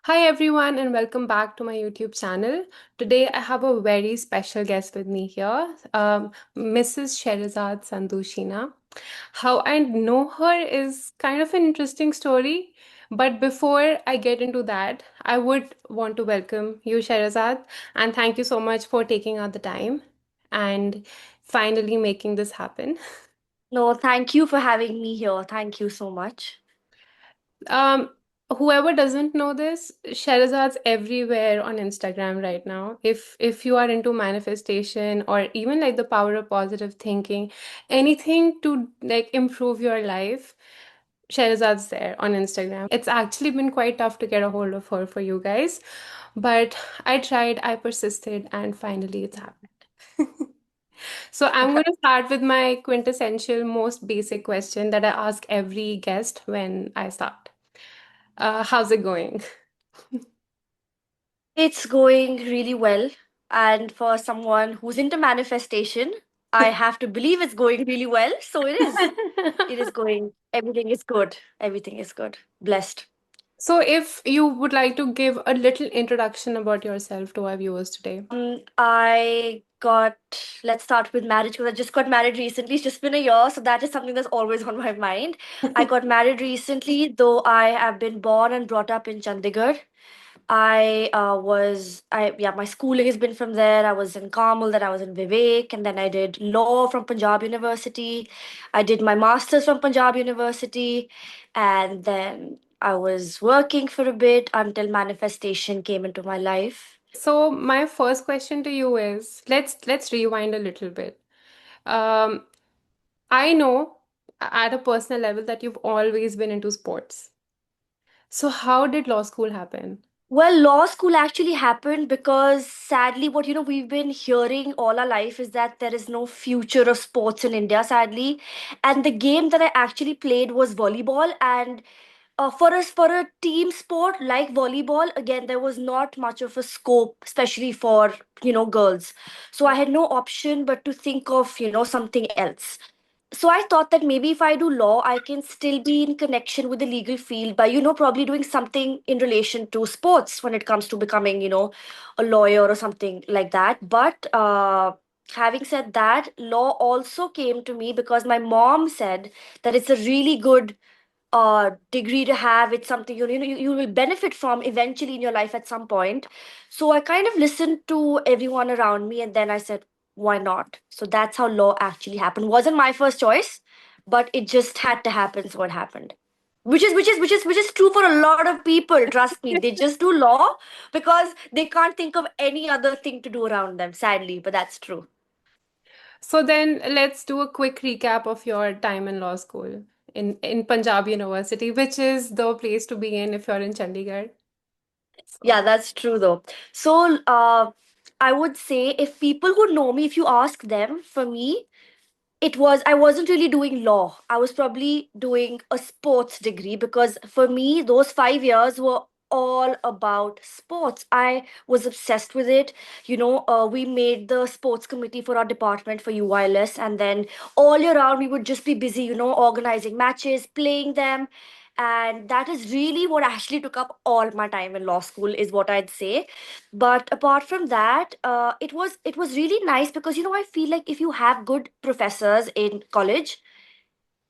Hi everyone and welcome back to my YouTube channel. Today I have a very special guest with me here, Mrs. Sherazad Sandushina. How I know her is kind of an interesting story, but before I get into that, I would want to welcome you, Sherazad, and thank you so much for taking out the time and finally making this happen. No, thank you for having me here. Thank you so much. Um, Whoever doesn't know this, Sherazad's everywhere on Instagram right now. If you are into manifestation or even like the power of positive thinking, anything to like improve your life, Sherazad's there on Instagram. It's actually been quite tough to get a hold of her for you guys, but I tried, I persisted, and finally it's happened. So I'm going to start with my quintessential, most basic question that I ask every guest when I start. How's it going? It's going really well. And for someone who's into manifestation, I have to believe it's going really well. So it is. It is going. Everything is good. Everything is good. Blessed. So, if you would like to give a little introduction about yourself to our viewers today. I got, let's start with marriage because I just got married recently. It's just been a year, so that is something that's always on my mind. I got married recently, though I have been born and brought up in Chandigarh. My schooling has been from there. I was in Carmel, then I was in Vivek, and then I did law from Punjab University. I did my master's from Punjab University, and then I was working for a bit until manifestation came into my life. So, my first question to you is let's rewind a little bit. Um, I know at a personal level that you've always been into sports. So, how did law school happen? Well, law school actually happened because sadly, what we've been hearing all our life is that there is no future of sports in India, sadly. And the game that I actually played was volleyball. And for a team sport like volleyball, again, there was not much of a scope, especially for girls. So I had no option but to think of something else. So I thought that maybe if I do law, I can still be in connection with the legal field by probably doing something in relation to sports when it comes to becoming a lawyer or something like that. But having said that, law also came to me because my mom said that it's a really good degree to have. It's something you will benefit from eventually in your life at some point. So I kind of listened to everyone around me, and then I said, why not? So that's how law actually happened. Wasn't my first choice, but it just had to happen, so it happened. Which is true for a lot of people. Trust me, they just do law because they can't think of any other thing to do around them. Sadly, but that's true. So then let's do a quick recap of your time in law school in Punjab University, which is the place to be in if you're in Chandigarh. Yeah, So. that's true though. So, I would say if people who know me, if you ask them, for me, I wasn't really doing law. I was probably doing a sports degree because for me, those 5 years were all about sports. I was obsessed with it. We made the sports committee for our department for UILS, and then all year round, we would just be busy, organizing matches, playing them. And that is really what actually took up all my time in law school, is what I'd say. But apart from that, it was really nice because I feel like if you have good professors in college,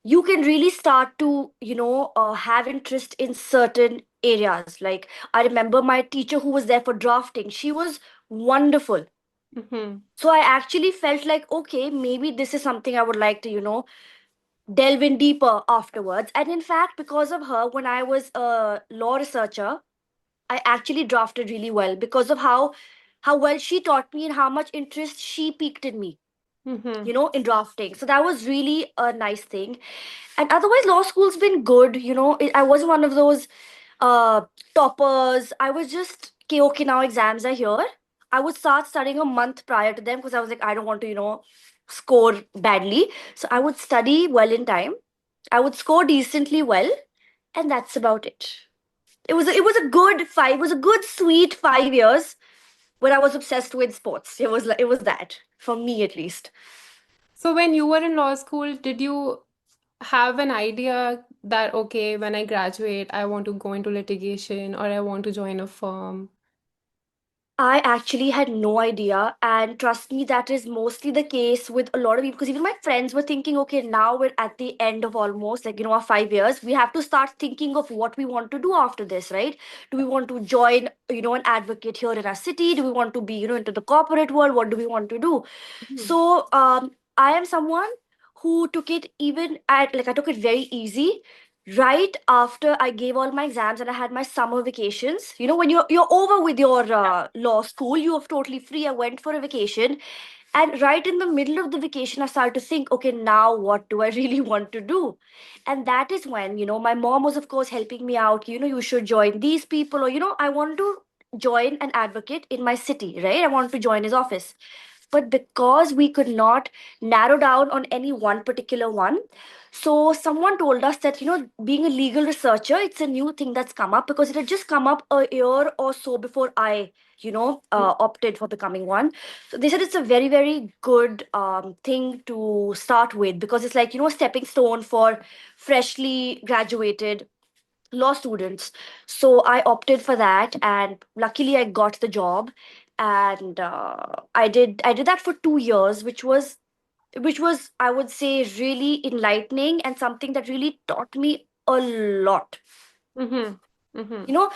you can really start to have interest in certain areas. Like, I remember my teacher who was there for drafting, she was wonderful. Mhm. So I actually felt like, okay, maybe this is something I would like to delve in deeper afterwards. And in fact, because of her, when I was a law researcher, I actually drafted really well because of how well she taught me and how much interest she piqued in me, Mhm. in drafting. So that was really a nice thing. And otherwise, law school's been good. I wasn't one of those uh toppers. I was just okay, okay, now exams are here. I would start studying a month prior to them because I was like, I don't want to, score badly. So I would study well in time. I would score decently well, and that's about it. It was a good five. It was a good sweet 5 years when I was obsessed with sports. It was that for me at least. So when you were in law school, did you have an idea that, okay, when I graduate, I want to go into litigation or I want to join a firm? I actually had no idea. And trust me, that is mostly the case with a lot of people. Because even my friends were thinking, okay, now we're at the end of almost like, our 5 years. We have to start thinking of what we want to do after this, right? Do we want to join, an advocate here in our city? Do we want to be, into the corporate world? What do we want to do? Mhm. So I am someone who took it even at like I took it very easy. Right after I gave all my exams and I had my summer vacations, when you're over with your law school, you're totally free. I went for a vacation, and right in the middle of the vacation, I started to think, okay, now what do I really want to do? And that is when, my mom was, of course, helping me out. You should join these people, or, I want to join an advocate in my city, right? I want to join his office. But because we could not narrow down on any one particular one, so someone told us that, being a legal researcher, it's a new thing that's come up because it had just come up a year or so before I, opted for becoming one. So they said it's a very, very good thing to start with because it's like, a stepping stone for freshly graduated law students. So I opted for that, and luckily I got the job. And I did that for 2 years, which was I would say really enlightening and something that really taught me a lot. Mm-hmm. Mm-hmm. You know,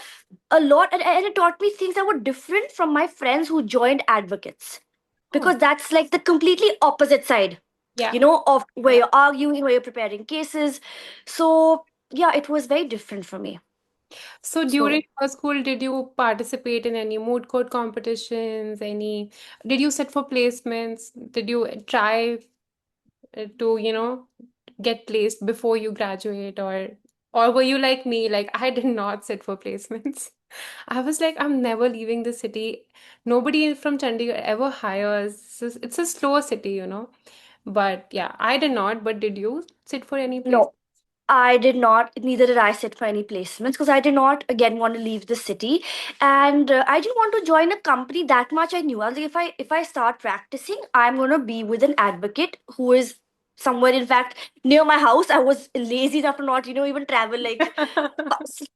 a lot, and it taught me things that were different from my friends who joined advocates, Oh, because that's like the completely opposite side, yeah. of where you're arguing, where you're preparing cases. So yeah, it was very different for me. So during So your school, did you participate in any moot court competitions? Did you sit for placements? Did you try to, get placed before you graduate, or were you like me, like I did not sit for placements? I was like, I'm never leaving the city. Nobody from Chandigarh ever hires. It's a slow city. But yeah, I did not. But did you sit for any place? no, I did not, neither did I sit for any placements because I did not again want to leave the city, and I didn't want to join a company that much. I knew I was like, if I start practicing, I'm gonna be with an advocate who is somewhere, in fact, near my house. I was lazy enough to not, even travel like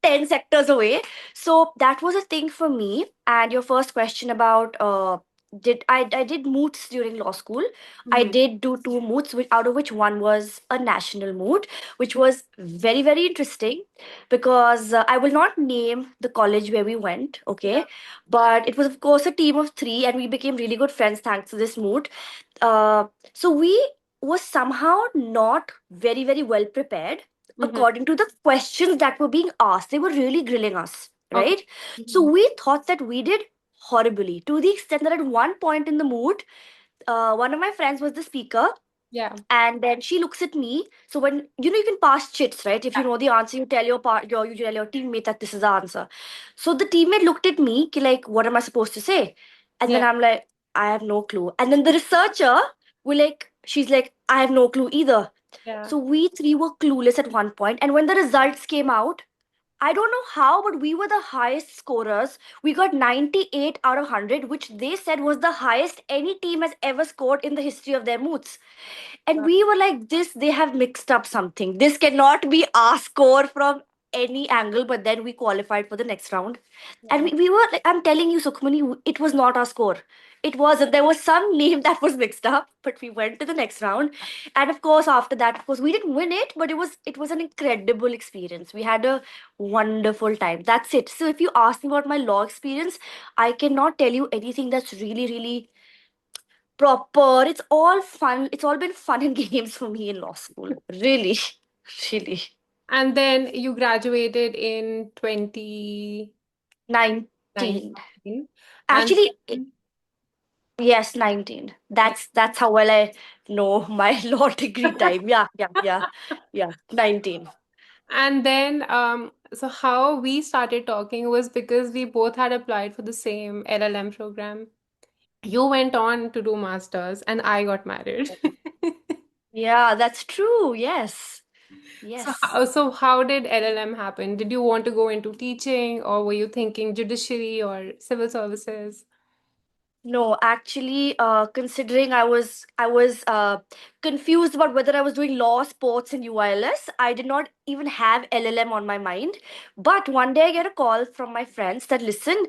10 sectors away. So that was a thing for me. And your first question about I did moots during law school. I Mhm. did do two moots, out of which one was a national moot, which was very, very interesting because I will not name the college where we went, Yeah. okay? But it was, of course, a team of three, and we became really good friends thanks to this moot. So we was somehow not very, very well prepared Mhm. according to the questions that were being asked. They were really grilling us, Okay. right? So Mhm. we thought that we did horribly, to the extent that at one point in the moot, one of my friends was the speaker, Yeah. and then she looks at me. So when you can pass chits, right? If you Yeah. know the answer, you tell you tell your teammate that this is the answer. So the teammate looked at me like, what am I supposed to say? And then Yeah. I'm like, I have no clue. And then the researcher she's like, I have no clue either. Yeah. So we three were clueless at one point, and when the results came out, I don't know how, but we were the highest scorers. We got 98 out of 100, which they said was the highest any team has ever scored in the history of their moots. And Wow. we were like, this, they have mixed up something. This cannot be our score from any angle. But then we qualified for the next round. And Yeah. we were like, I'm telling you, Sukhmani, it was not our score. It wasn't. There was some name that was mixed up, but we went to the next round. And of course, after that, of course, we didn't win it, but it was an incredible experience. We had a wonderful time. That's it. So if you ask me about my law experience, I cannot tell you anything that's really, really proper. It's all fun. It's all been fun and games for me in law school. Really, really. And then you graduated in 2019. 19. And Actually, yes, 19. yeah. That's how well I know my law degree time. Yeah, yeah, yeah. Yeah, 19. And then, so how we started talking was because we both had applied for the same LLM program. You went on to do masters, and I got married. Yeah, that's true. Yes. So Yes. how did LLM happen? Did you want to go into teaching, or were you thinking judiciary or civil services? No, actually, considering I was confused about whether I was doing law, sports, and UILS. I did not even have LLM on my mind. But one day I get a call from my friends that, listen,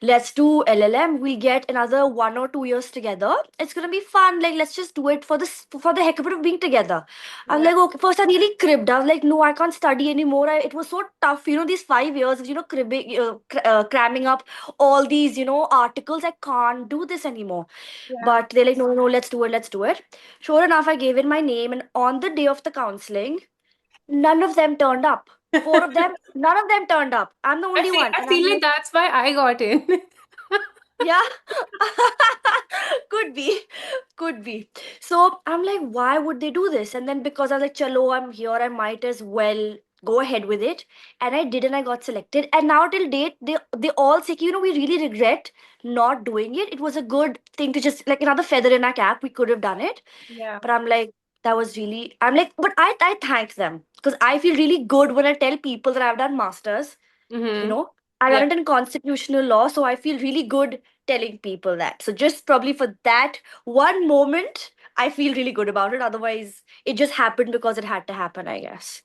let's do LLM. We'll get another 1 or 2 years together. It's gonna be fun. Like, let's just do it for the heck of it of being together. I'm Yeah. like, okay. First, I really cribbed. I was like, no, I can't study anymore. It was so tough. These 5 years of cribbing, cramming up all these articles. I can't do this anymore. Yeah. But they're like, no, no, let's do it, let's do it. Sure enough, I gave in my name, and on the day of the counseling, none of them turned up. Four of them, none of them turned up. I'm the only one. I And I'm feel like like, that's why I got in. yeah, could be, could be. So I'm like, why would they do this? And then because I was like, chalo, I'm here, I might as well go ahead with it. And I did, and I got selected. And now till date, they all say, we really regret not doing it. It was a good thing to just like another feather in our cap. We could have done it. Yeah. But I'm like, that was really, I'm like, but I thank them because I feel really good when I tell people that I've done masters. You Mm-hmm. know, I Yeah. done it in constitutional law, so I feel really good telling people that. So just probably for that one moment, I feel really good about it. Otherwise, it just happened because it had to happen, I guess.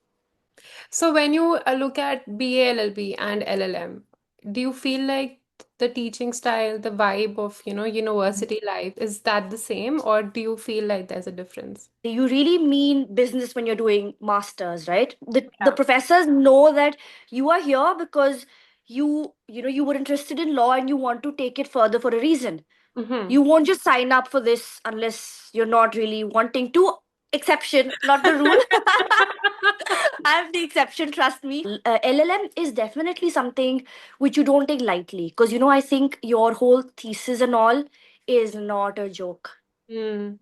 So when you look at BA, LLB and LLM, do you feel like the teaching style, the vibe of, university life, is that the same, or do you feel like there's a difference? You really mean business when you're doing masters, right? The Yeah. professors know that you are here because you were interested in law and you want to take it further for a reason. Mm-hmm. You won't just sign up for this unless you're not really wanting to. Exception, not the rule. I'm the exception, trust me. LLM is definitely something which you don't take lightly because I think your whole thesis and all is not a joke. Mm.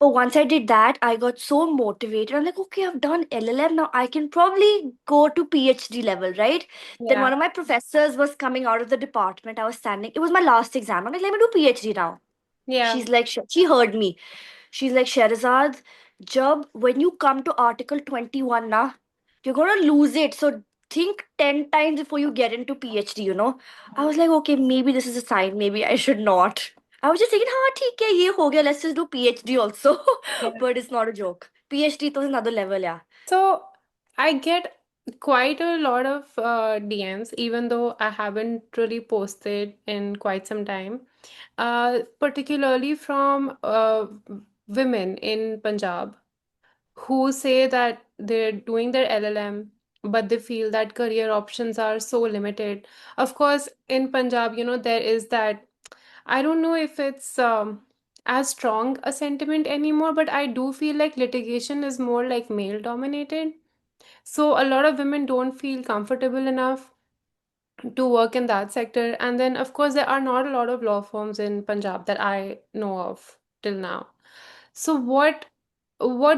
But once I did that, I got so motivated. I'm like, okay, I've done LLM now. I can probably go to PhD level, right? Then Yeah. one of my professors was coming out of the department. I was standing. It was my last exam. I'm like, let me do PhD now. Yeah. She's like, she heard me. She's like, Sherazad, Jab, when you come to Article 21, na, you're gonna lose it. So think 10 times before you get into PhD. I was like, okay, maybe this is a sign. Maybe I should not. I was just thinking, हाँ ठीक है ये हो गया, let's just do PhD also. Yeah. But it's not a joke. PhD तो another level, yeah. So I get quite a lot of DMs, even though I haven't really posted in quite some time, particularly from women in Punjab who say that they're doing their LLM, but they feel that career options are so limited. Of course, in Punjab, there is that. I don't know if it's as strong a sentiment anymore, but I do feel like litigation is more like male dominated. So a lot of women don't feel comfortable enough to work in that sector. And then, of course, there are not a lot of law firms in Punjab that I know of till now. So what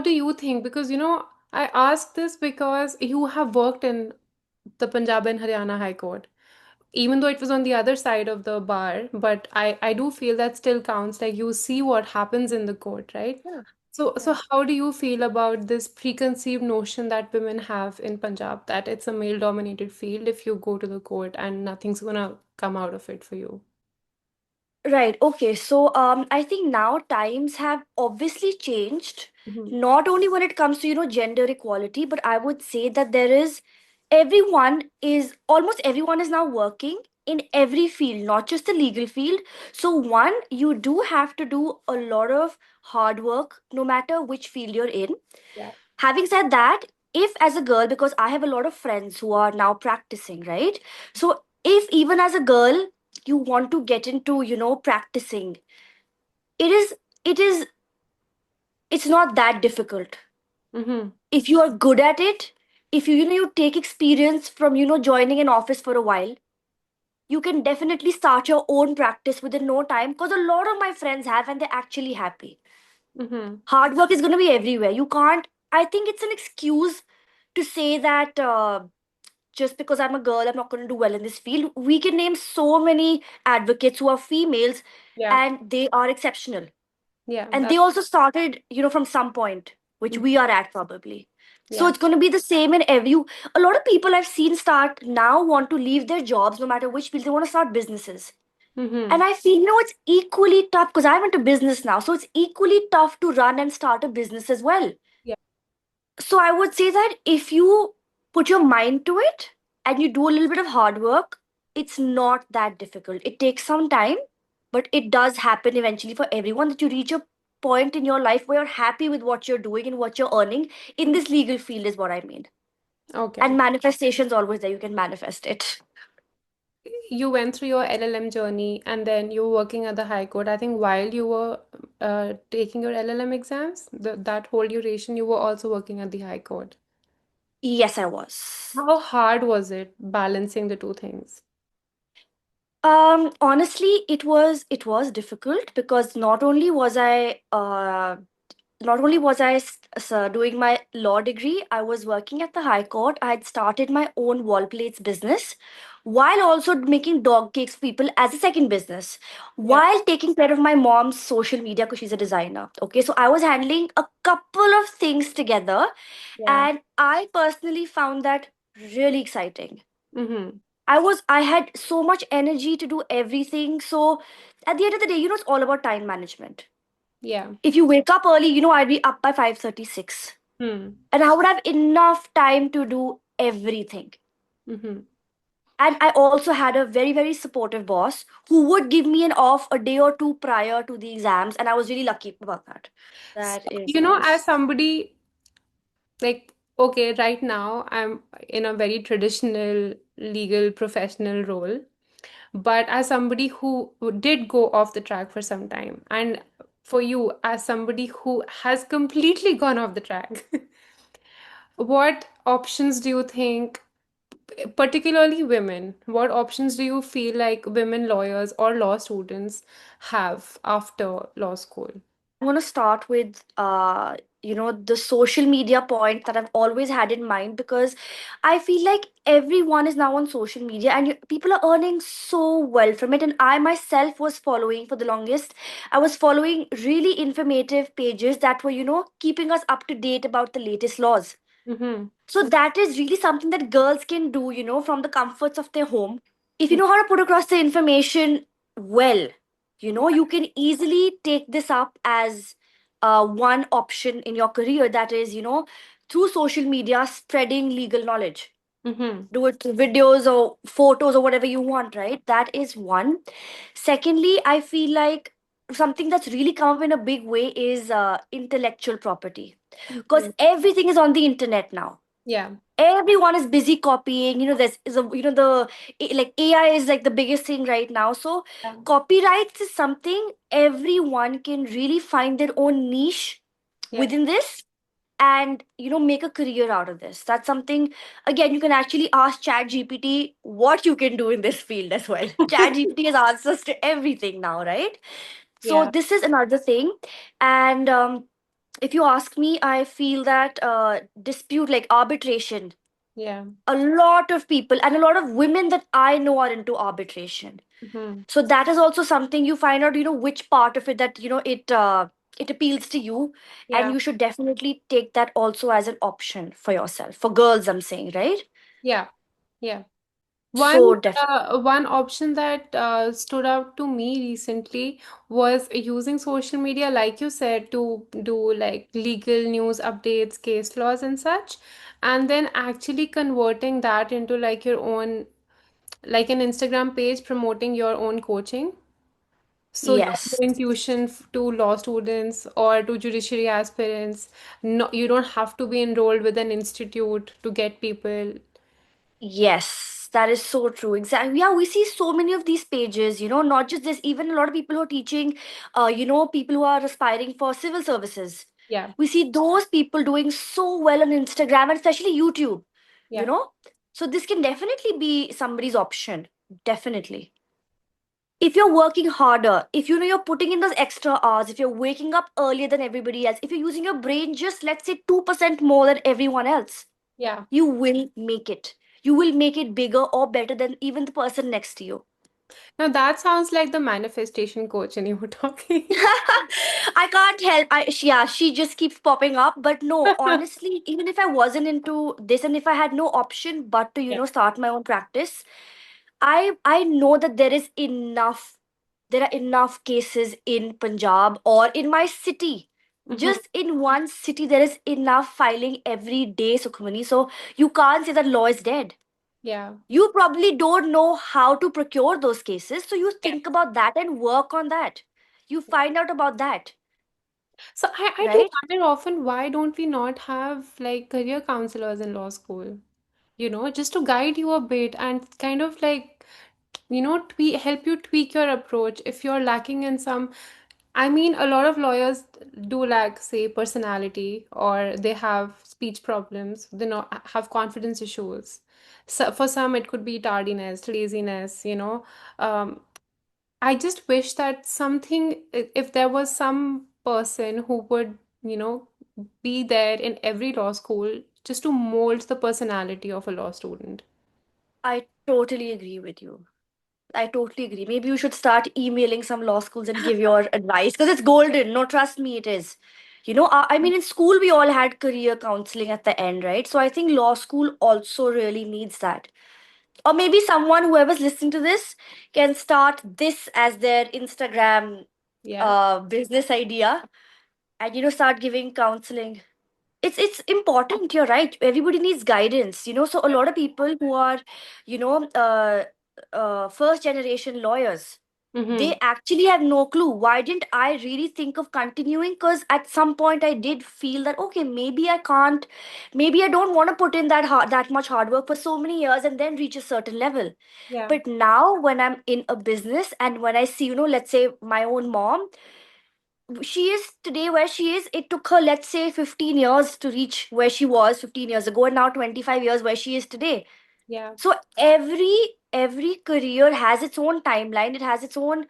do you think? Because I ask this because you have worked in the Punjab and Haryana High Court, even though it was on the other side of the bar, but I do feel that still counts. Like you see what happens in the court, right? Yeah, So yeah. how do you feel about this preconceived notion that women have in Punjab that it's a male-dominated field if you go to the court and nothing's gonna come out of it for you? Right. Okay. So I think now times have obviously changed, Hmm. not only when it comes to, gender equality, but I would say that there is almost everyone is now working in every field, not just the legal field. So one, you do have to do a lot of hard work, no matter which field you're in. Yeah. Having said that, if as a girl, because I have a lot of friends who are now practicing, right? So if even as a girl you want to get into, practicing, it is it is it's not that difficult. Mm-hmm. If you are good at it, if you take experience from, joining an office for a while, you can definitely start your own practice within no time because a lot of my friends have and they're actually happy. Mm-hmm. Hard work is going to be everywhere. You can't, I think it's an excuse to say that just because I'm a girl, I'm not going to do well in this field. We can name so many advocates who are females Yeah. and they are exceptional. Yeah. And they That. also started, from some point, which we are at probably. So Yeah. it's going to be the same in every. A lot of people I've seen start now want to leave their jobs, no matter which field, they want to start businesses. Mm-hmm. And I feel, it's equally tough because I'm into business now. So it's equally tough to run and start a business as well. Yeah. So I would say that if you put your mind to it and you do a little bit of hard work, it's not that difficult. It takes some time, but it does happen eventually for everyone that you reach a point in your life where you're happy with what you're doing and what you're earning in this legal field, is what I mean. Okay. And manifestation's always there. You can manifest it. You went through your LLM journey and then you were working at the High Court. I think while you were taking your LLM exams, that whole duration, you were also working at the High Court. Yes, I was. How hard was it balancing the two things? Honestly, it was difficult because not only was I doing my law degree, I was working at the High Court. I had started my own wall plates business while also making dog cakes for people as a second business, Yeah. while taking care of my mom's social media because she's a designer. Okay, so I was handling a couple of things together, Yeah. and I personally found that really exciting. Mm-hmm. I had so much energy to do everything. So at the end of the day, it's all about time management. Yeah. If you wake up early, I'd be up by 5:36. Hmm. And I would have enough time to do everything. Mm-hmm. And I also had a very, very supportive boss who would give me an off a day or two prior to the exams. And I was really lucky about that. So, That is as nice. somebody like, okay, right now I'm in a very traditional legal professional role, but as somebody who did go off the track for some time, and for you, as somebody who has completely gone off the track, what options do you think, particularly women, what options do you feel like women lawyers or law students have after law school? I'm going to start with the social media point that I've always had in mind, because I feel like everyone is now on social media and people are earning so well from it. And I myself was following for the longest. I was following really informative pages that were, keeping us up to date about the latest laws. Mm-hmm. So that is really something that girls can do, from the comforts of their home. If you know how to put across the information well, you can easily take this up as one option in your career, that is, through social media, spreading legal knowledge. Mm-hmm. Do it through videos or photos or whatever you want, right? That is one. Secondly, I feel like something that's really come up in a big way is intellectual property, because Mm-hmm. everything is on the internet now. Yeah. Everyone is busy copying. There's is a like AI is like the biggest thing right now. So Yeah. copyrights is something everyone can really find their own niche Yeah. within this, and make a career out of this. That's something, again, you can actually ask Chat GPT what you can do in this field as well. Chat GPT has answers to everything now, right? So Yeah. this is another thing. And if you ask me, I feel that dispute, like arbitration, Yeah. a lot of people and a lot of women that I know are into arbitration. Mm-hmm. So that is also something you find out, which part of it that it appeals to you, and Yeah. you should definitely take that also as an option for yourself, for girls, I'm saying, right? Yeah. Yeah. One So definitely. one option that stood out to me recently was using social media, like you said, to do like legal news updates, case laws, and such, and then actually converting that into like your own, like an Instagram page promoting your own coaching. So you're Yes. doing tuition to law students or to judiciary aspirants. No, you don't have to be enrolled with an institute to get people. Yes, that is so true. Exactly. Yeah, we see so many of these pages, not just this, even a lot of people who are teaching, people who are aspiring for civil services. Yeah, We see those people doing so well on Instagram and especially YouTube, you yeah, know? So this can definitely be somebody's option. Definitely. If you're working harder, if you're putting in those extra hours, if you're waking up earlier than everybody else, if you're using your brain just, let's say, 2% more than everyone else, yeah. you will make it. You will make it bigger or better than even the person next to you. Now that sounds like the manifestation coach and you were talking. I can't help. She just keeps popping up. But no, honestly, even if I wasn't into this and if I had no option but to, Yeah, start my own practice, I know that there is enough there are enough cases in Punjab or in my city. Mm-hmm. Just in one city, there is enough filing every day, Sukhmani. So you can't say that law is dead. Yeah. You probably don't know how to procure those cases. So you Yeah. think about that and work on that. You find out about that, So I do right? wonder often, why don't we not have like career counselors in law school? Just to guide you a bit and kind of like, help you tweak your approach if you're lacking in some. I mean, a lot of lawyers do lack, say, personality, or they have speech problems, they not have confidence issues. So for some, it could be tardiness, laziness. Um, I just wish that if there was some person who would, be there in every law school just to mold the personality of a law student. I totally agree with you. I totally agree. Maybe you should start emailing some law schools and give your advice because it's golden. No, trust me, it is. I mean, in school, we all had career counseling at the end, right? So I think law school also really needs that. Or maybe someone, whoever's listening to this, can start this as their Instagram Yeah. business idea and, start giving counseling. It's important, you're right, everybody needs guidance, so a lot of people who are you know uh, first generation lawyers, they Mm-hmm. actually have no clue. Why didn't I really think of continuing? Because at some point I did feel that, okay, maybe I can't, maybe I don't want to put in that much hard work for so many years and then reach a certain level. Yeah. But now when I'm in a business and when I see, let's say my own mom, she is today where she is. It took her, let's say, 15 years to reach where she was 15 years ago, and now 25 years where she is today. Yeah. So every career has its own timeline, it has its own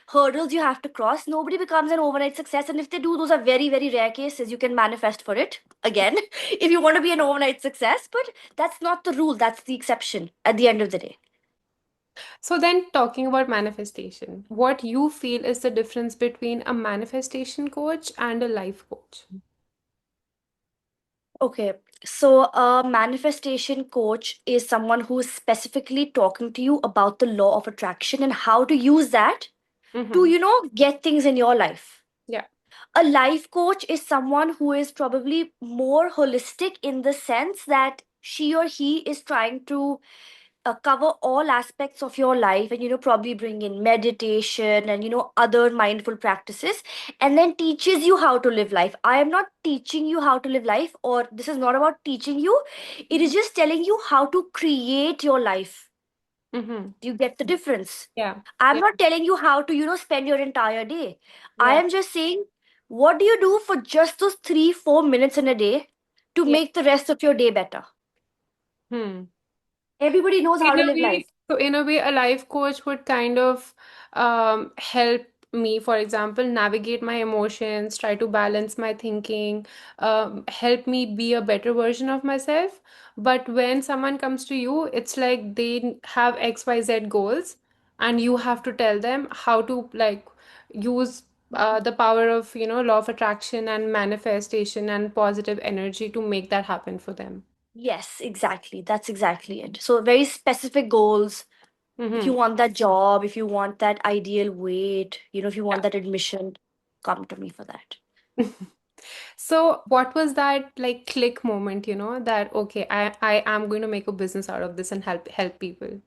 hurdles you have to cross. Nobody becomes an overnight success, and if they do, those are very, very rare cases. You can manifest for it again if you want to be an overnight success, but that's not the rule, that's the exception at the end of the day. So then, talking about manifestation, what you feel is the difference between a manifestation coach and a life coach? Okay, so a manifestation coach is someone who is specifically talking to you about the law of attraction and how to use that to, Mm-hmm. get things in your life. Yeah. A life coach is someone who is probably more holistic in the sense that she or he is trying to cover all aspects of your life and, probably bring in meditation and, other mindful practices, and then teaches you how to live life. I am not teaching you how to live life, or this is not about teaching you, it is just telling you how to create your life. Mm-hmm. Do you get the difference? Yeah. I'm Yeah. not telling you how to, spend your entire day. I Yeah. am just saying, what do you do for just those 3 4 minutes in a day to Yeah. make the rest of your day better? Hmm. Everybody knows how In to a live way, life. so in a way, a life coach would kind of help me, for example, navigate my emotions, try to balance my thinking, help me be a better version of myself. But when someone comes to you, it's like they have XYZ goals, and you have to tell them how to like use the power of, law of attraction and manifestation and positive energy to make that happen for them. Yes, exactly. That's exactly it. So, very specific goals. If you Mm-hmm. want that job, if you want that ideal weight, if you want Yeah. that admission, come to me for that. So, what was that like click moment, that okay, I am going to make a business out of this and help people.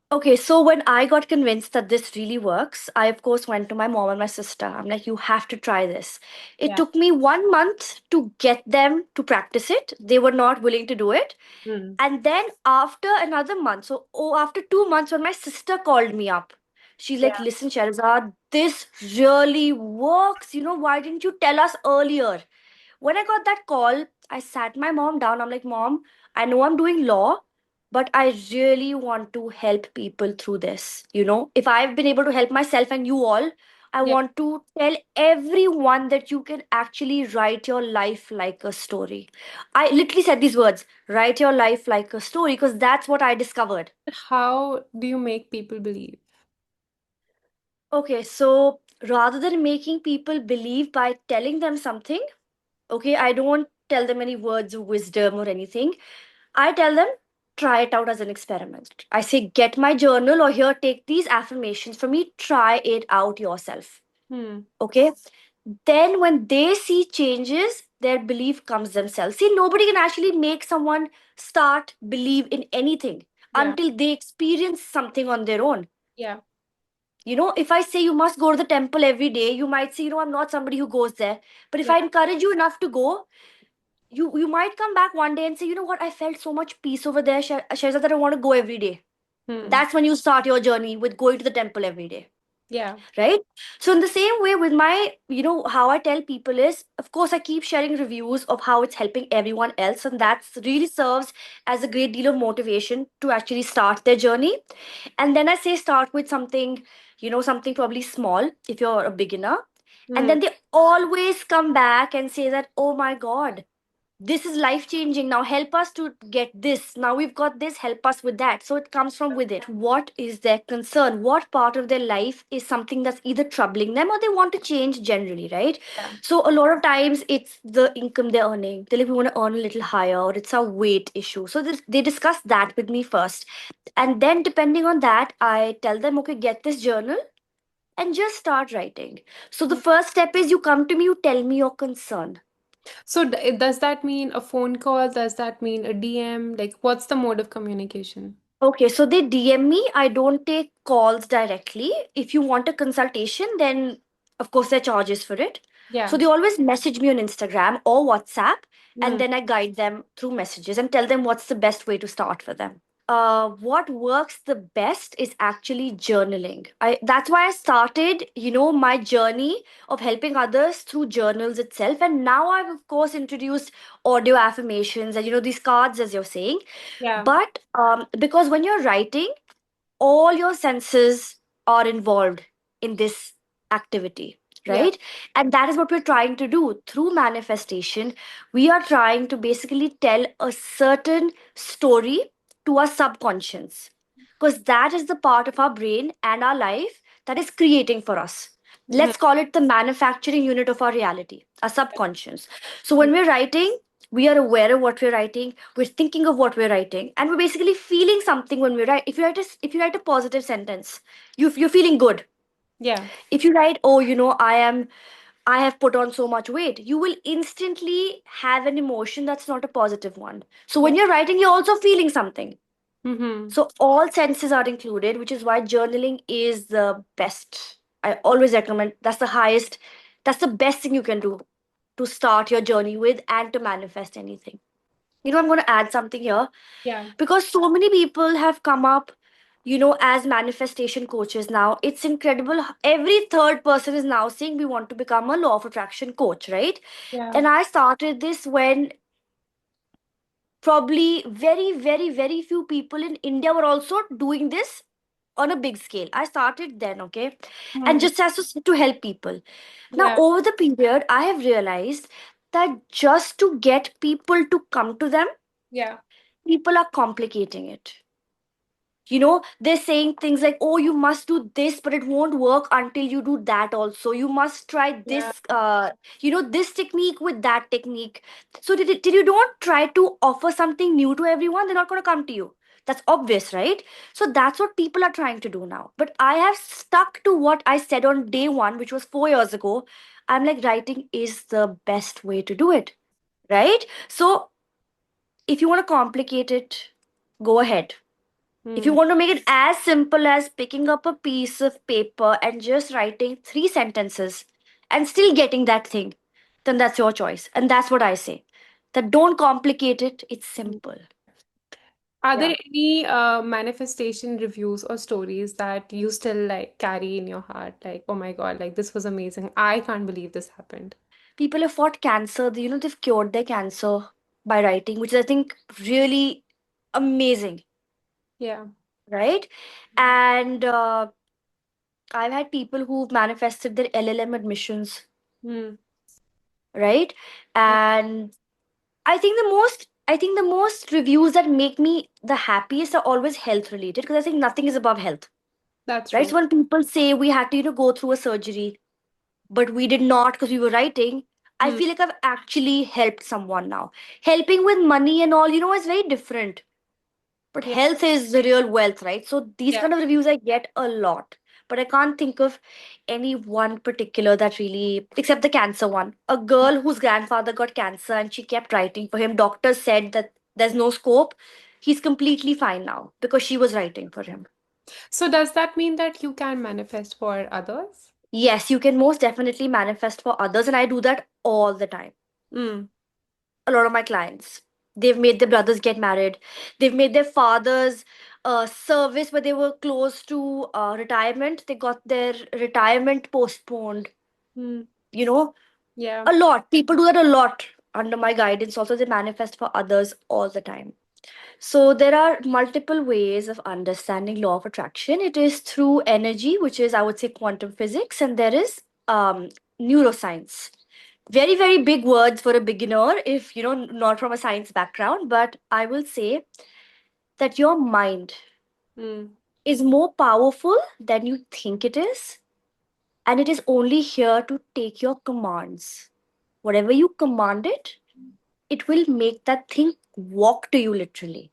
Okay, so when I got convinced that this really works, I of course went to my mom and my sister. I'm like, you have to try this. It Yeah. took me 1 month to get them to practice it. They were not willing to do it. Mm. And then after another month, so after 2 months, when my sister called me up, she's like, Yeah. listen, Shahrazad, this really works. Why didn't you tell us earlier? When I got that call, I sat my mom down. I'm like, Mom, I know I'm doing law, but I really want to help people through this. If I've been able to help myself and you all, I Yeah. want to tell everyone that you can actually write your life like a story. I literally said these words, write your life like a story, because that's what I discovered. How do you make people believe? Okay, so rather than making people believe by telling them something, okay, I don't tell them any words of wisdom or anything. I tell them, try it out as an experiment. I say, get my journal, or here, take these affirmations from me, try it out yourself. Hmm. Okay. Then when they see changes, their belief comes themselves. See, nobody can actually make someone start believe in anything Yeah. until they experience something on their own. Yeah. If I say you must go to the temple every day, you might say, I'm not somebody who goes there. But if Yeah. I encourage you enough to go, you might come back one day and say, you know what, I felt so much peace over there, Shahzad, that I want to go every day. Hmm. That's when you start your journey with going to the temple every day. Yeah. Right. So in the same way with my, how I tell people is, of course, I keep sharing reviews of how it's helping everyone else, and that really serves as a great deal of motivation to actually start their journey. And then I say start with something, something probably small if you're a beginner. And Hmm. then they always come back and say that, oh my god, this is life changing, now help us to get this, now we've got this, help us with that. So it comes from with it, what is their concern, what part of their life is something that's either troubling them or they want to change generally, right? Yeah. So a lot of times it's the income they're earning, they like, we want to earn a little higher, or it's a weight issue. So they discuss that with me first, and then depending on that I tell them, okay, get this journal and just start writing. So the Hmm. first step is you come to me, you tell me your concern. So does that mean a phone call? Does that mean a DM? Like, what's the mode of communication? Okay, so they DM me. I don't take calls directly. If you want a consultation, then of course there are charges for it. So Yeah. they always message me on Instagram or WhatsApp, and Hmm. then I guide them through messages and tell them what's the best way to start for them. What works the best is actually journaling. That's why I started, my journey of helping others through journals itself. And now I've of course introduced audio affirmations and these cards, as you're saying. Yeah. But because when you're writing, all your senses are involved in this activity, Yeah. right? And that is what we're trying to do through manifestation. We are trying to basically tell a certain story to our subconscious, because that is the part of our brain and our life that is creating for us. Hmm. Let's call it the manufacturing unit of our reality, our subconscious. So when we're writing, we are aware of what we're writing, we're thinking of what we're writing, and we're basically feeling something when we write. If you write a positive sentence, you're feeling good. Yeah. If you write, oh, I have put on so much weight, you will instantly have an emotion that's not a positive one. So when Yeah. you're writing, you're also feeling something. Mm-hmm. So all senses are included, which is why journaling is the best. I always recommend, that's the best thing you can do to start your journey with and to manifest anything. I'm going to add something here, Yeah. because so many people have come up, as manifestation coaches now. It's incredible. Every third person is now saying we want to become a law of attraction coach, right? Yeah. And I started this when probably very, very, very few people in India were also doing this on a big scale. I started then, okay? And Hmm. just as to help people. Now, Yeah. over the period, I have realized that just to get people to come to them, Yeah. people are complicating it. They're saying things like, oh, you must do this, but it won't work until you do that also. You must try Yeah. this, this technique with that technique. So did you don't try to offer something new to everyone, they're not going to come to you. That's obvious, right? So that's what people are trying to do now. But I have stuck to what I said on day one, which was 4 years ago. I'm like, writing is the best way to do it, right? So if you want to complicate it, go ahead. If you Hmm. want to make it as simple as picking up a piece of paper and just writing 3 sentences and still getting that thing, then that's your choice. And that's what I say. That don't complicate it, it's simple. Are Yeah. there any manifestation reviews or stories that you still like carry in your heart? Like, oh my God, like this was amazing. I can't believe this happened. People have fought cancer, they've cured their cancer by writing, which is, I think, really amazing, Yeah. right? And I've had people who've manifested their LLM admissions, Hmm. right? And I think the most reviews that make me the happiest are always health related, because I think nothing is above health, That's right? true. So when people say we had to, go through a surgery, but we did not because we were writing, I Hmm. feel like I've actually helped someone now. Helping with money and all, is very different. But Yeah. health is the real wealth, right? So these Yeah. kind of reviews I get a lot. But I can't think of any one particular that really, except the cancer one. A girl whose grandfather got cancer and she kept writing for him. Doctors said that there's no scope. He's completely fine now because she was writing for him. So does that mean that you can manifest for others? Yes, you can most definitely manifest for others, and I do that all the time. Mm. A lot of my clients, they've made their brothers get married, they've made their fathers service where they were close to retirement, they got their retirement postponed, Mm. you know. Yeah. A lot people do that a lot under my guidance. Also, they manifest for others all the time. So there are multiple ways of understanding law of attraction. It is through energy, which is, I would say, quantum physics, and there is neuroscience. Very, very big words for a beginner if you know not from a science background, but I will say that your mind Mm. is more powerful than you think it is, and it is only here to take your commands. Whatever you command it will make that thing walk to you literally.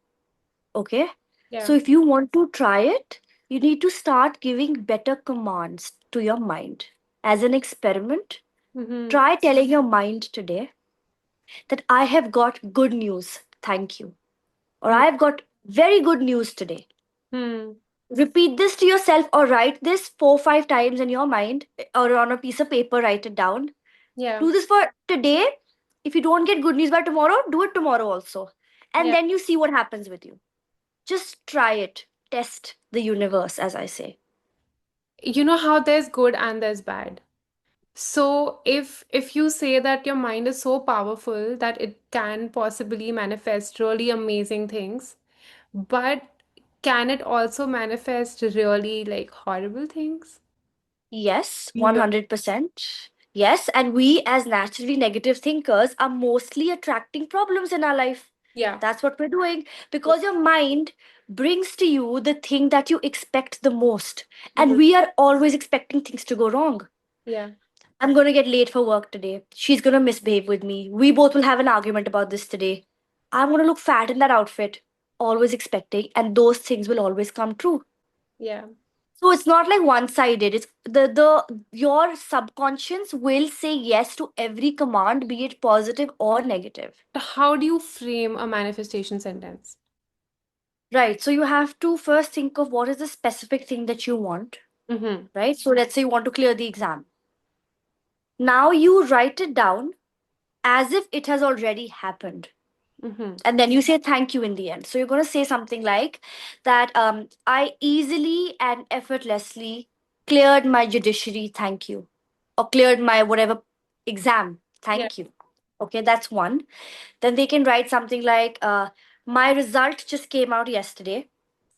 Okay? Yeah. So if you want to try it, you need to start giving better commands to your mind. As an experiment, Mm-hmm. try telling your mind today that I have got good news. Thank you. Or I have got very good news today. Mm-hmm. Repeat this to yourself or write this 4 5 times in your mind or on a piece of paper, write it down. Yeah. Do this for today. If you don't get good news by tomorrow, do it tomorrow also. And Yeah. then you see what happens with you. Just try it. Test the universe, as I say. You know how there's good and there's bad. So if you say that your mind is so powerful that it can possibly manifest really amazing things, but can it also manifest really like horrible things? Yes, No. 100%. Yes, and we as naturally negative thinkers are mostly attracting problems in our life. Yeah. That's what we're doing because your mind brings to you the thing that you expect the most. Mm-hmm. And we are always expecting things to go wrong. Yeah. I'm going to get late for work today. She's going to misbehave with me. We both will have an argument about this today. I'm going to look fat in that outfit. Always expecting, and those things will always come true. Yeah. So it's not like one-sided. It's the your subconscious will say yes to every command, be it positive or negative. How do you frame a manifestation sentence? Right. So you have to first think of what is the specific thing that you want. Mm-hmm. Right. So let's say you want to clear the exam. Now you write it down as if it has already happened. Mm-hmm. And then you say thank you in the end. So you're going to say something like that I easily and effortlessly cleared my judiciary, thank you, or cleared my whatever exam, Yeah. thank you. Okay, that's one. Then they can write something like my result just came out yesterday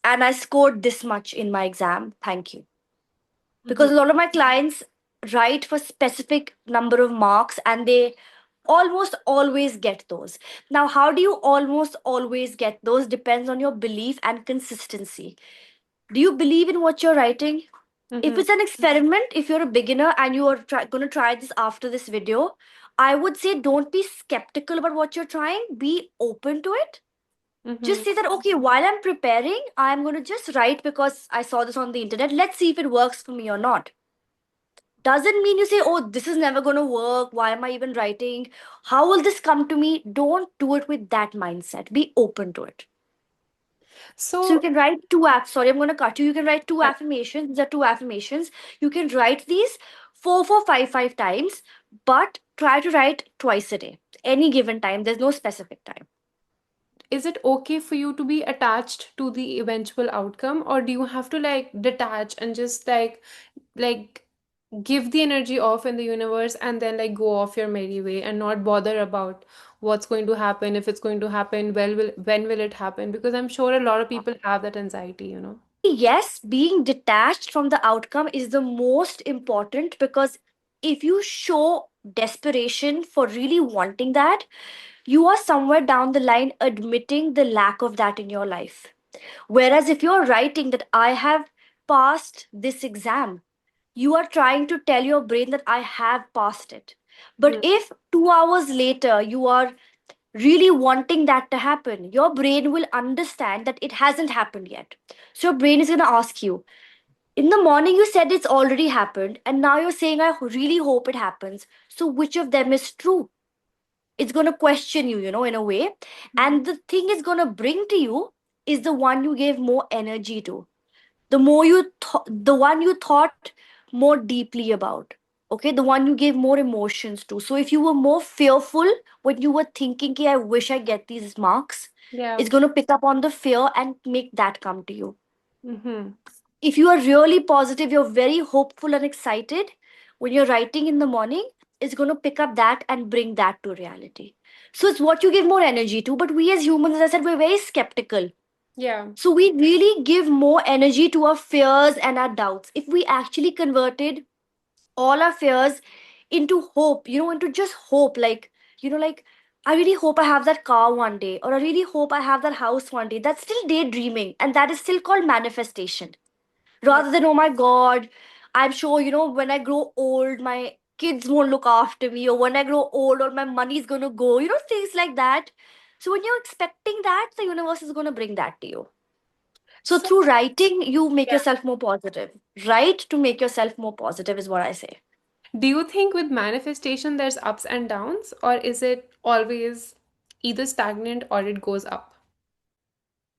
and I scored this much in my exam, thank you. Mm-hmm. Because a lot of my clients write for specific number of marks and they almost always get those. Now, how do you almost always get those depends on your belief and consistency. Do you believe in what you're writing? If Mm-hmm. it's an experiment, if you're a beginner and you are going to try this after this video, I would say don't be skeptical about what you're trying, be open to it. Mm-hmm. Just say that, okay, while I'm preparing, I'm going to just write because I saw this on the internet. Let's see if it works for me or not. Doesn't mean you say, oh, this is never going to work. Why am I even writing? How will this come to me? Don't do it with that mindset. Be open to it. So you So, can write two apps. Sorry, I'm going to cut you. You can write two yeah. affirmations. These are two affirmations. You can write these 5 times, but try to write twice a day. Any given time. There's no specific time. Is it okay for you to be attached to the eventual outcome, or do you have to like detach and just like give the energy off in the universe and then like go off your merry way and not bother about what's going to happen, if it's going to happen, when will it happen? Because I'm sure a lot of people have that anxiety, you know. Yes, being detached from the outcome is the most important because if you show desperation for really wanting that, you are somewhere down the line admitting the lack of that in your life. Whereas if you're writing that I have passed this exam, you are trying to tell your brain that I have passed it. But Mhm. if 2 hours later you are really wanting that to happen, your brain will understand that it hasn't happened yet. So your brain is going to ask you, in the morning you said it's already happened, and now you're saying I really hope it happens. So which of them is true? It's going to question you, in a way. Mhm. And the thing it's going to bring to you is the one you gave more energy to, the more the one you thought more deeply about. Okay, the one you gave more emotions to. So if you were more fearful when you were thinking, "Ki, I wish I get these marks," Yeah. it's going to pick up on the fear and make that come to you. Mm-hmm. If you are really positive, you're very hopeful and excited when you're writing in the morning, it's going to pick up that and bring that to reality. So it's what you give more energy to. But we as humans, as I said, we're very skeptical. Yeah. So we really give more energy to our fears and our doubts. If we actually converted all our fears into hope, into just hope, like, I really hope I have that car one day, or I really hope I have that house one day. That's still daydreaming, and that is still called manifestation. Yeah. Rather than, oh my God, I'm sure, when I grow old, my kids won't look after me, or when I grow old, or my money's gonna go, things like that. So when you're expecting that, the universe is gonna bring that to you. So So, through writing, you make yeah. yourself more positive. Write to make yourself more positive is what I say. Do you think with manifestation there's ups and downs, or is it always either stagnant or it goes up?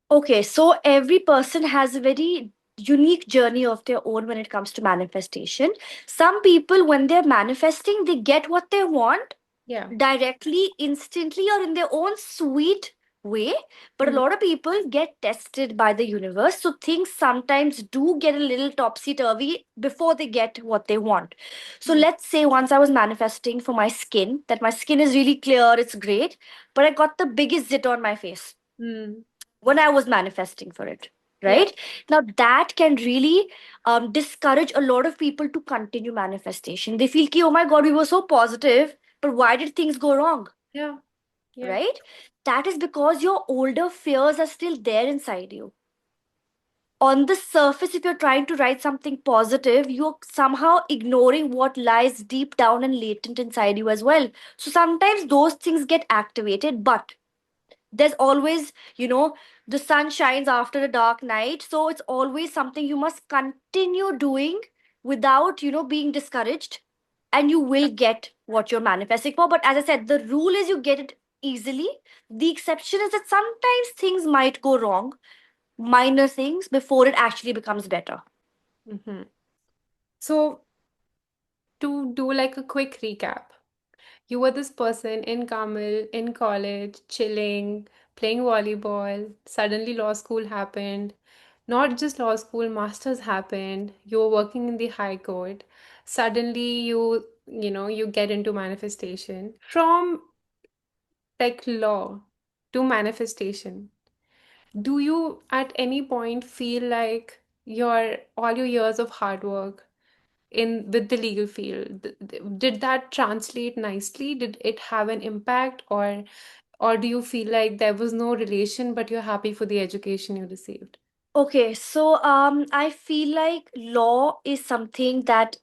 Okay, so every person has a very unique journey of their own when it comes to manifestation. Some people, when they're manifesting, they get what they want Yeah. directly, instantly, or in their own sweet way. But a Mm-hmm. lot of people get tested by the universe. So things sometimes do get a little topsy turvy before they get what they want. So let's say once I was manifesting for my skin, that my skin is really clear, it's great, but I got the biggest zit on my face Mm. when I was manifesting for it. Yeah. Right now, that can really discourage a lot of people to continue manifestation. They feel, ki, oh my God, we were so positive, but why did things go wrong? Yeah. Yeah. Right? That is because your older fears are still there inside you. On the surface, if you're trying to write something positive, you're somehow ignoring what lies deep down and latent inside you as well. So sometimes those things get activated, but there's always, the sun shines after a dark night. So it's always something you must continue doing without, being discouraged. And you will get what you're manifesting for. But as I said, the rule is you get it easily. The exception is that sometimes things might go wrong, minor things, before it actually becomes better. Mm-hmm. So, to do like a quick recap, you were this person in Carmel, in college, chilling, playing volleyball. Suddenly, law school happened. Not just law school, masters happened. You were working in the high court. Suddenly, you get into manifestation. From like law to manifestation, do you at any point feel like your all your years of hard work in with the legal field, did that translate nicely? Did it have an impact, or do you feel like there was no relation but you're happy for the education you received? Okay, so I feel like law is something that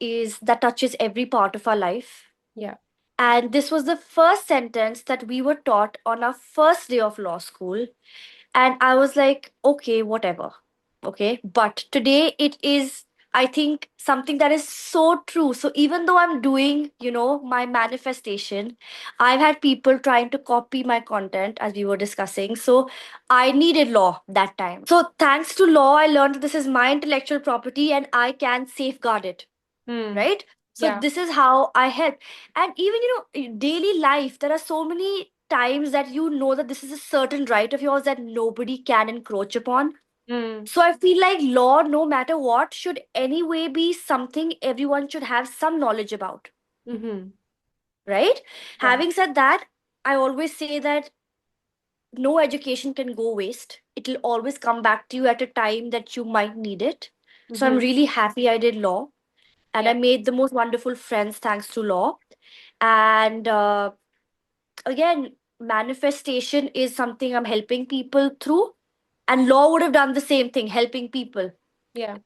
touches every part of our life. Yeah. And this was the first sentence that we were taught on our first day of law school. And I was like, okay, whatever. Okay. But today it is, I think, something that is so true. So even though I'm doing, my manifestation, I've had people trying to copy my content as we were discussing. So I needed law that time. So thanks to law, I learned that this is my intellectual property and I can safeguard it. Hmm. Right? So Yeah. this is how I help. And even, in daily life, there are so many times that that this is a certain right of yours that nobody can encroach upon. Hmm. So I feel like law, no matter what, should anyway be something everyone should have some knowledge about. Mm-hmm. Right? Yeah. Having said that, I always say that no education can go waste. It'll always come back to you at a time that you might need it. So I'm Mm-hmm. really happy I did law, and I Yeah. made the most wonderful friends thanks to law. And again, manifestation is something I'm helping people through, and law would have done the same thing, helping people. Yeah.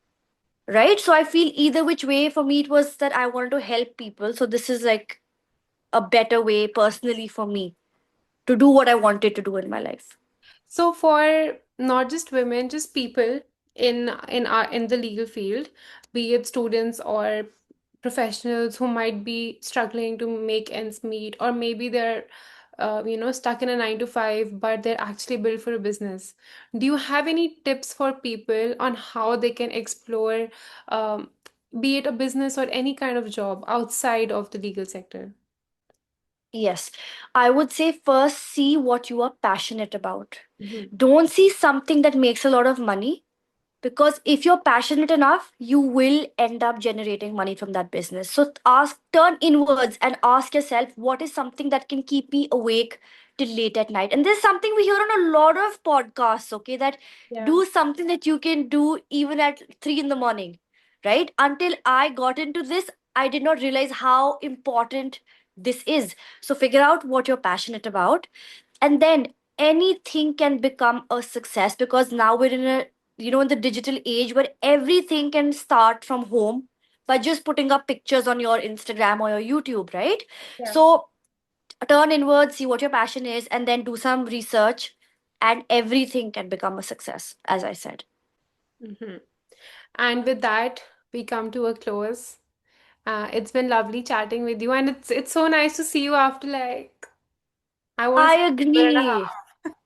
Right? So I feel either which way, for me, it was that I wanted to help people. So this is like a better way personally for me to do what I wanted to do in my life. So for not just women, just people in the legal field, be it students or professionals who might be struggling to make ends meet, or maybe they're stuck in a 9 to 5, but they're actually built for a business. Do you have any tips for people on how they can explore, um, be it a business or any kind of job outside of the legal sector? Yes, I would say first see what you are passionate about. Mhm. Don't see something that makes a lot of money, because if you're passionate enough, you will end up generating money from that business. So ask, turn inwards and ask yourself, what is something that can keep me awake till late at night? And there's something we hear on a lot of podcasts, okay, that Yeah. do something that you can do even at 3 in the morning, right? Until I got into this, I did not realize how important this is. So figure out what you're passionate about, and then anything can become a success, because now we're in a, in the digital age where everything can start from home by just putting up pictures on your Instagram or your YouTube, right? Yeah. So turn inward, see what your passion is, and then do some research, and everything can become a success, as I said. Mhm. And with that, we come to a close. It's been lovely chatting with you, and it's so nice to see you after like I want to I say a year and a agree. half.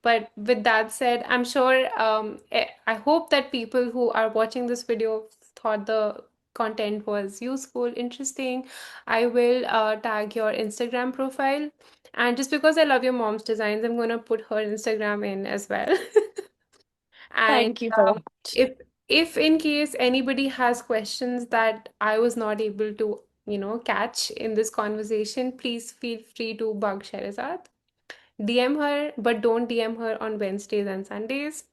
But with that said, I'm sure I hope that people who are watching this video thought the content was useful, interesting. I will tag your Instagram profile, and just because I love your mom's designs, I'm gonna put her Instagram in as well. And Thank you so um, much. if in case anybody has questions that I was not able to, catch in this conversation, please feel free to bug Sherazad. DM her, but don't DM her on Wednesdays and Sundays.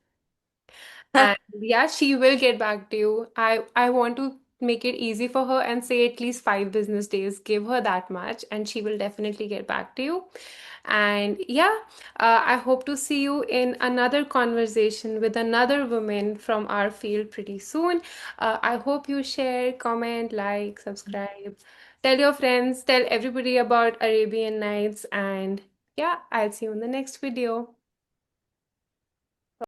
And yeah, she will get back to you. I want to make it easy for her and say at least 5 business days. Give her that much, and she will definitely get back to you. And yeah, I hope to see you in another conversation with another woman from our field pretty soon. I hope you share, comment, like, subscribe, tell your friends, tell everybody about Arabian Nights, and yeah, I'll see you in the next video.